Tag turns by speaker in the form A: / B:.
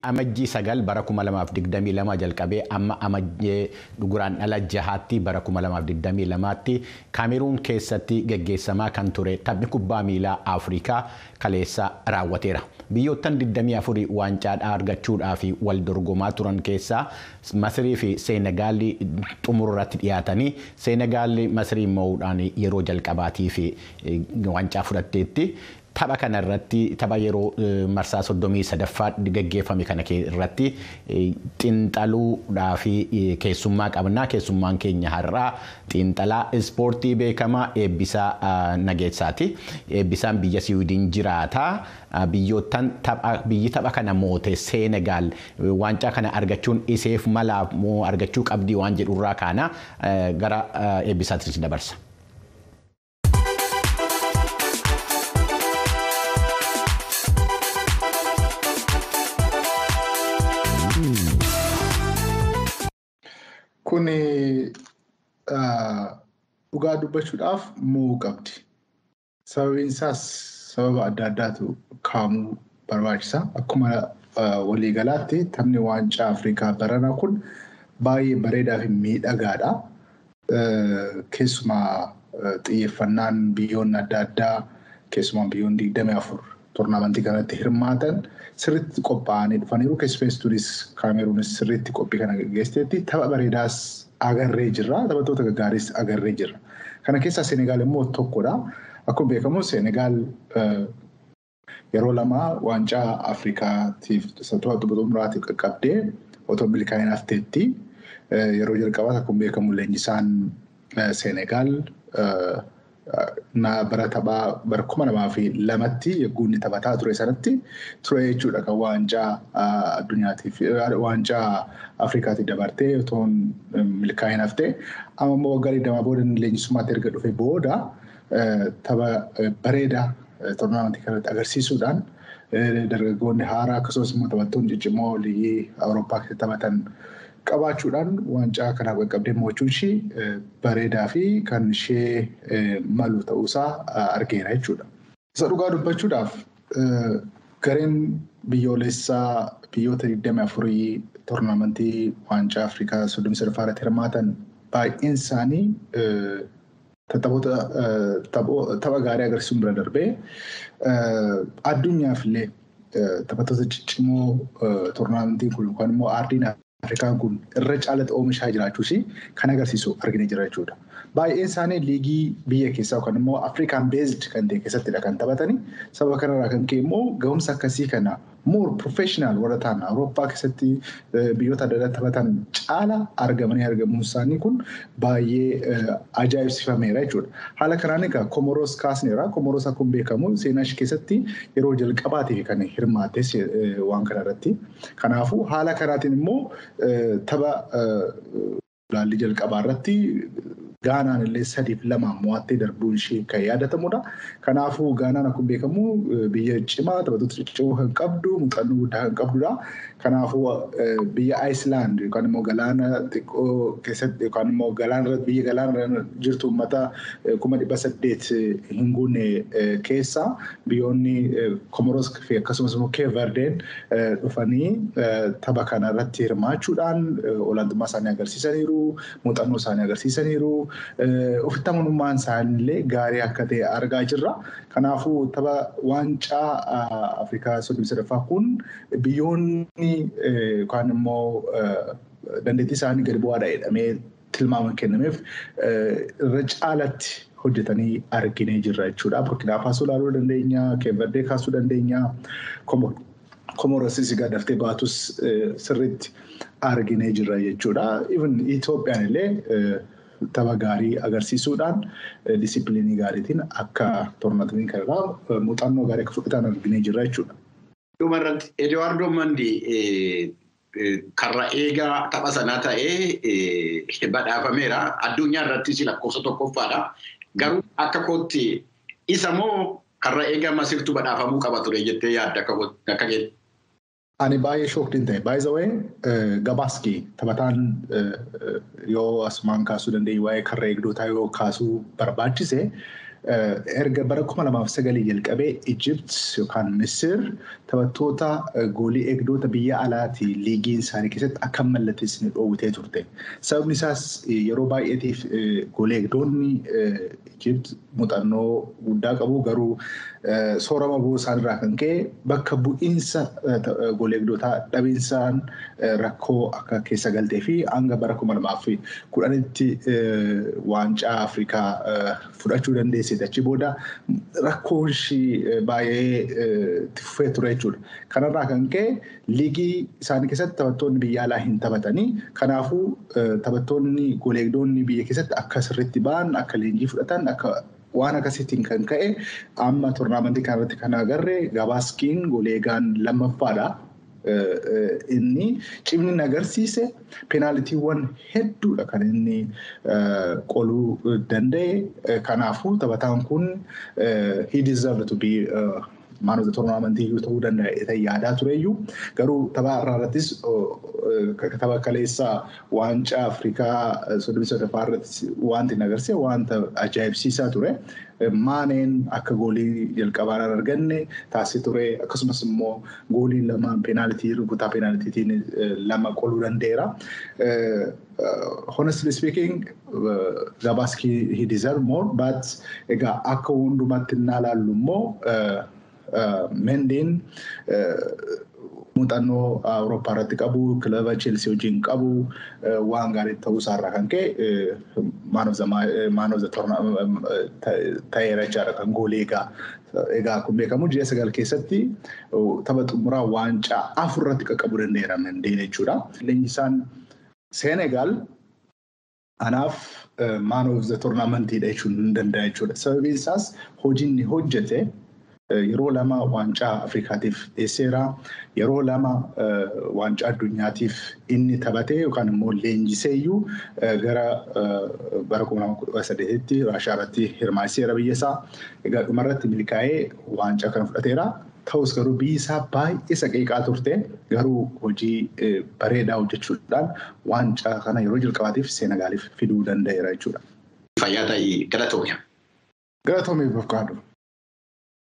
A: Amajjii sagal bara 2022 jalqabee amma amajjee dhuguraan dhala jahaatti bara 2022tti Kaameruun keessatti geggeessamaa kan ture taphni kubbaa miilaa Afrikaa kaleessa raawwateera. Biyyoottan 24 waancaa argachuudhaaf wal dorgomaa turan keessaa Masirii fi Seenegaal xumurratti dhiyaatanii Seenegaal Masirii mo'uudhaan yeroo jalqabaatiif waancaa fudhatteetti. Tapha kana irratti tapha yeroo marsaa 33ffaa geggeeffame kana irratti xiinxaluudhaaf keessummaa qabna. Keessummaan keenya har'aa xiinxalaa ispoortii beekamaa Eebbisaa Nageessaati. Eebbisaan biyya Siwiidin jiraata. Biyyi tapha kana moote Seenegaal waancaa kana argachuun iseef mala moo argachuu qabdi waan jedhurraa kana gara Eebbisaatti dabarsa.
B: Kuni dhugaa dubbachuudhaaf mo'uu qabdi. Sababiin isaas sababa adda addaatu kaa'amuu barbaachisa. Akkuma waliigalaatti taphni waancaa Afrikaa baranaa kun baay'ee bareedaa fi miidhagaadha. Keessumaa xiyyeeffannaan biyyoonni adda addaa keessumaa biyyoonni 24 toornaamentii kanatti hirmaatan sirriitti qophaa'anii dhufaniiru. Keessumeessuunis Kaameruunis sirriitti qophii kana gaggeessiteetti tapha bareedaas agarree jirra. Taphattoota gaggaariis agarree jirra. Kana keessaa Seenegaal immoo tokkodha. Akkuma beekamu Seenegaal yeroo lama waancaa Afrikaatiif xumuraatiif qaqqabdee otoo milkaa'ina hafteetti yeroo jalqabaas akkuma beekamu leenjisaan Seenegaal bara taphaa bara 2002tti yegguun taphataa ture sanatti ture jechuudha kan waancaa addunyaatiif waancaa Afrikaatiif dabartee otoo milkaa'ina haftee amma immoo waggaa 20 booda leenjisummaatti erga dhufe booda tapha bareedaa toornaamentii kanatti agarsiisuudhaan dargaggoonni haaraa akkasumas immoo taphattoonni ciccimoo liigii Awurooppaa keessatti taphatan qabaachuudhaan waancaa kanaaf qaqqabdee mo'achuun ishee bareedaa fi kan ishee malu ta'uusaa argeera jechuudha. Isa dhugaa dubbachuudhaaf gareen biyyoolessaa biyyoota 24 toornaamentii waancaa Afrikaa 33 irratti hirmaatan baay'een isaanii tapha gaarii agarsiisuun bira darbee addunyaaf illee taphattoota ciccimoo toornaamentiin kun yookaan immoo aardiin Afrikaan kun irra caalatti oomishaa jiraachuus kan agarsiisu arginee jira jechuudha. Baay'een isaanii liigii biyya keessaa yookaan immoo Afrikaan beesd kan ta'e keessattidha kan taphatanii. Sababa kanarraa kan ka'e immoo gahumsa akkasii kana more professional warra ta'an Awurooppaa keessatti biyyoota adda addaa taphatan caala argamuun isaanii kun baay'ee ajaa'ibsifameera jechuudha. Haala kanaan egaa Komoros kaasneera. Komoros akkuma beekamu seenaa ishee keessatti yeroo jalqabaatiif kan hirmaattes waan kanarratti. Kanaafuu haala kanaatiin immoo tapha laalli jalqabaa irratti Gaanaan illee 3-2 mo'attee darbuun ishee kan yaadatamudha. Kanaafuu Gaanaan akkuma beekamu biyya cimaa taphattoota ciccimoo kan qabdu muuxannoo guddaa kan qabdudha. Kanaafuu biyya Ayislaand yookaan immoo galaana xiqqoo keessatti yookaan immoo biyya galaana jirtu uummata 800 hin guunne keessaa biyyoonni Komoros fi akkasumas immoo Keeverdeen dhufanii tapha kana irratti hirmaachuudhaan olaantummaa isaanii agarsiisaniiru, muuxannoo isaanii agarsiisaniiru. Ofitti amanummaan isaaniillee gaarii akka ta'e argaa jirra. Kanaafuu tapha waancaa Afrikaa 33ffaa kun biyyoonni yookaan immoo dandeettii isaanii gadi bu'aadha jedhamee tilmaama kennameef irra caalatti hojjetanii arginee jirra jechuudha. Burkina Faso ilaaluu dandeenya, Keeverdee kaasuu dandeenya, Komorosis daftee baatus sirriitti arginee jirra jechuudha. Even Itoophiyaan illee tapha gaarii agarsiisuudhaan disipiliinii gaariitiin akka toornaamentii kanarraa muuxannoo gaarii akka fudhatan arginee jirra jechuudha.
C: Dhumarratti Eduardo Mandi karra eegaa tapha sanaa ta'ee badhaafameera. Addunyaa irrattis lakkoofsa tokkoffaadha. Garuu akka kootti isa moo karra eegaa Masirtuu badhaafamuu qaba ture jettee yaadda akka keetti?
B: Ani baay'ee shookdiin ta'e. By the way, Gabaski taphataan yoo asumaan kaasuu dandeenyu waa'ee karra eegdotaa yoo kaasuu barbaachise erga bara 2009 jalqabee Egypt yookaan Misir taphattoota goolii eegdota biyya alaatii liigiin isaanii keessatti akka mallatteessanii dhoowwitee turte. Sababni isaas yeroo baay'eetiif goolii eegdonni Egypt muuxannoo guddaa qabu garuu soorama buusaan irraa kan ka'e bakka bu'iinsa goolii eegdotaa dhabiinsaan rakkoo akka keessa galtee fi hanga bara 2010tti waancaa Afrikaa fudhachuu dandeessite. Achi booda rakkoon ishii baay'ee itti fufee ture jechuudha. Kanarraa kan ka'e liigii isaanii keessatti taphattoonni biyya alaa hin taphatanii. Kanaafuu taphattoonni goolii eegdonni biyya keessatti akka sirriitti ba'an, akka leenjii fudhatan, akka waan akkasiitiin kan ka'e amma toornaamentii kanarratti kan agarre Gabaaskiin goolii eegaan lammaffaadha. Inni cimni agarsiise peenaalitiiwwan hedduudha kan inni qoluu danda'e. Kanaafuu taphataan kun he deserved to be man of the tournament ta'uu danda'a yaadaa tureyyuu garuu tapha irrattis tapha kaleessaa waancaa Afrikaa 38 irratti wanti agarsiise wanta ajaa'ibsiisaa ture. Maaneen akka goolii jalqabaan arganne taasisee ture akkasumas immoo goolii lama peenaalitii rukutaa peenaalitiitiin lama qoluu danda'eera. Honestly speaking, Gabaaski he deserve more, but egaa akka hundumatti ilaallu immoo Mendiin muuxannoo Awurooppaa irratti qabu, kilaba Chelsea wajjin qabu waan gaarii ta'uu isaarraa kan ka'e man of the tournament ta'eera jechaadha kan goolii egaa kun beekamu ji'a 9 keessatti tapha xumuraa waancaa 4 irratti qaqqabuu danda'eera Mendiin jechuudha. Leenjisaan Senegal anaaf man of the tournament jechuun hin danda'a jechuudha. Sababiin isaas hojiin inni hojjete yeroo lama waancaa Afrikaatiif dhiyeesseera. Yeroo lama waancaa addunyaatiif inni taphate yookaan immoo leenjiseeyyuu gara bara 2018tti Raashiyaa irratti hirmaachiseera biyya isaa. Egaa dhumarratti milkaa'ee waancaa kana fudhateera. Ta'us garuu biyyi isaa baay'ee saqiiqaa turte garuu hojii bareedaa hojjechuudhaan waancaa kana yeroo jalqabaatiif Senegaaliif fiduu danda'eera jechuudha.
C: Fayyaa ta'ii galatoomee.
B: Galatoomee Bafqaadhu.